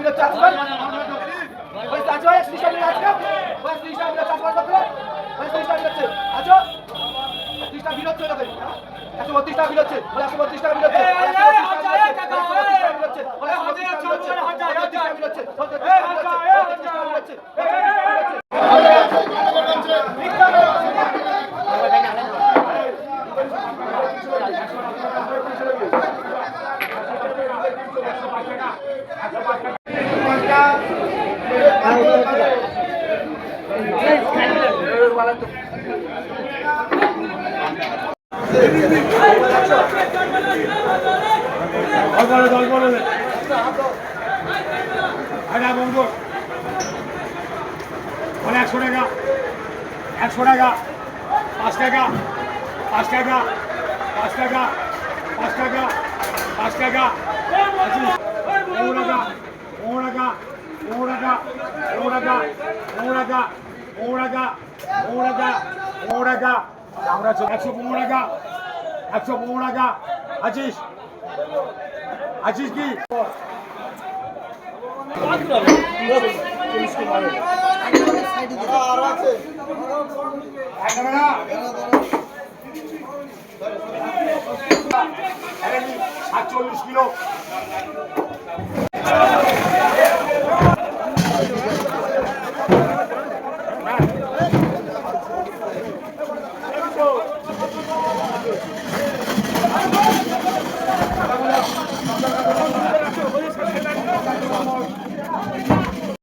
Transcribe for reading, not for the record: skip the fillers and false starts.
হচ্ছে আছে ভাই ওই আছে ভাই 30 টাকা আছে ওই 30 টাকা আছে চাষ করতে ওই 30 টাকা আছে আছো 30 টাকা বিল হচ্ছে ওটা 132 টাকা বিল হচ্ছে ওই 132 টাকা বিল হচ্ছে 100 টাকা 5 টাকা 5 টাকা 5 টাকা 5 টাকা 5 টাকা 15 টাকা 15 টাকা 15 টাকা 15 টাকা 15 টাকা 15 টাকা 15 টাকা 15 টাকা আমরা 115 টাকা 115 টাকা আছিস আছিস কি আর আছে 47 কিলো